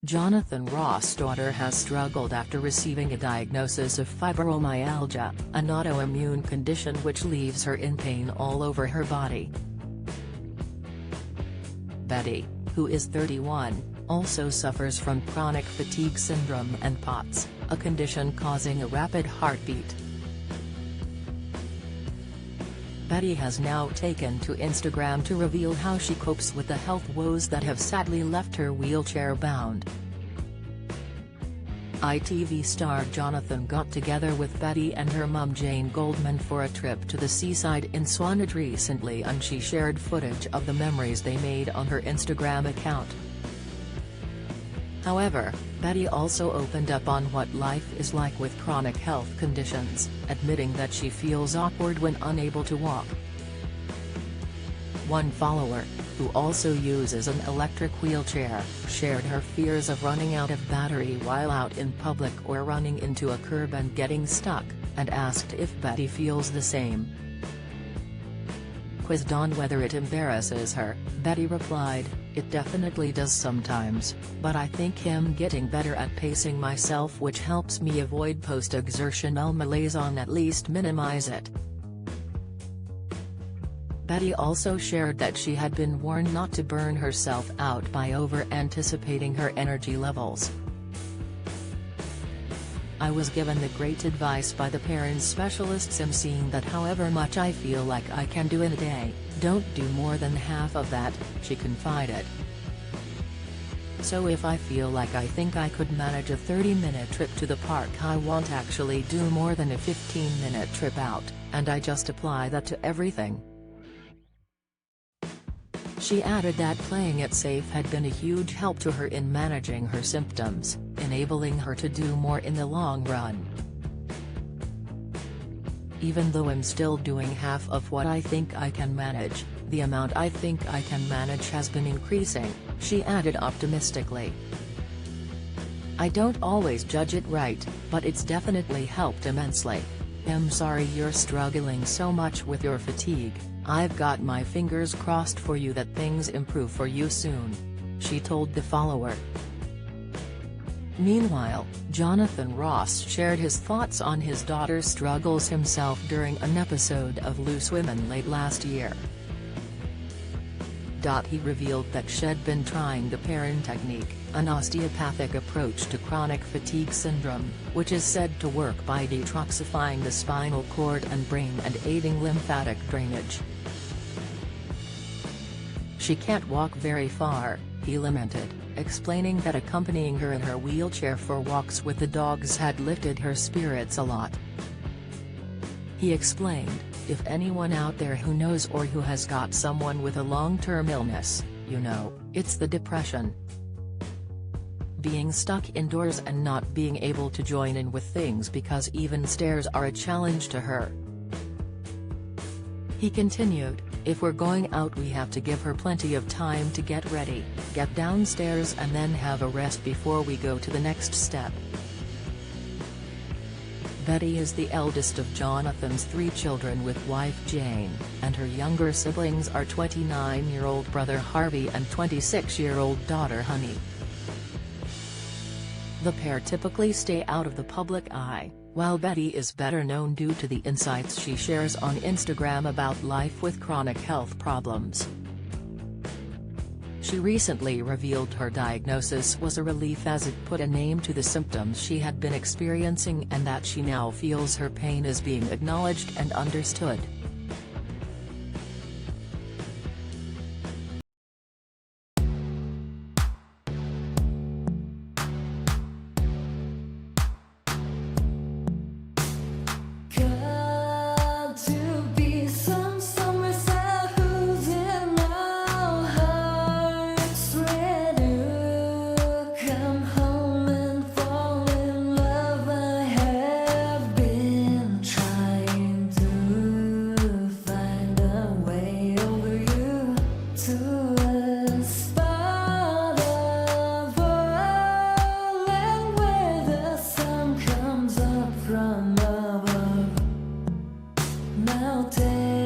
Jonathan Ross' daughter has struggled after receiving a diagnosis of fibromyalgia, an autoimmune condition which leaves her in pain all over her body. Betty, who is 31, also suffers from chronic fatigue syndrome and POTS, a condition causing a rapid heartbeat. Betty has now taken to Instagram to reveal how she copes with the health woes that have sadly left her wheelchair-bound. ITV star Jonathan got together with Betty and her mum Jane Goldman for a trip to the seaside in Swanage recently, and she shared footage of the memories they made on her Instagram account. However, Betty also opened up on what life is like with chronic health conditions, admitting that she feels awkward when unable to walk. One follower, who also uses an electric wheelchair, shared her fears of running out of battery while out in public or running into a curb and getting stuck, and asked if Betty feels the same. Quizzed on whether it embarrasses her, Betty replied, "It definitely does sometimes, but I think I'm getting better at pacing myself, which helps me avoid post-exertional malaise, on at least minimize it." Betty also shared that she had been warned not to burn herself out by over-anticipating her energy levels. "I was given the great advice by the parents specialists. I'm seeing that however much I feel like I can do in a day, don't do more than half of that," she confided. "So if I feel like I think I could manage a 30-minute trip to the park, I won't actually do more than a 15-minute trip out, and I just apply that to everything." She added that playing it safe had been a huge help to her in managing her symptoms, enabling her to do more in the long run. "Even though I'm still doing half of what I think I can manage, the amount I think I can manage has been increasing," she added optimistically. "I don't always judge it right, but it's definitely helped immensely. I'm sorry you're struggling so much with your fatigue. I've got my fingers crossed for you that things improve for you soon," she told the follower. Meanwhile, Jonathan Ross shared his thoughts on his daughter's struggles himself during an episode of Loose Women late last year. He revealed that she'd been trying the Parent technique, an osteopathic approach to chronic fatigue syndrome, which is said to work by detoxifying the spinal cord and brain and aiding lymphatic drainage. "She can't walk very far," he lamented, explaining that accompanying her in her wheelchair for walks with the dogs had lifted her spirits a lot. He explained, "If anyone out there who knows or who has got someone with a long-term illness, it's the depression. Being stuck indoors and not being able to join in with things because even stairs are a challenge to her." He continued, "If we're going out, we have to give her plenty of time to get ready, get downstairs and then have a rest before we go to the next step." Betty is the eldest of Jonathan's 3 children with wife Jane, and her younger siblings are 29-year-old brother Harvey and 26-year-old daughter Honey. The pair typically stay out of the public eye, while Betty is better known due to the insights she shares on Instagram about life with chronic health problems. She recently revealed her diagnosis was a relief as it put a name to the symptoms she had been experiencing, and that she now feels her pain is being acknowledged and understood. Now take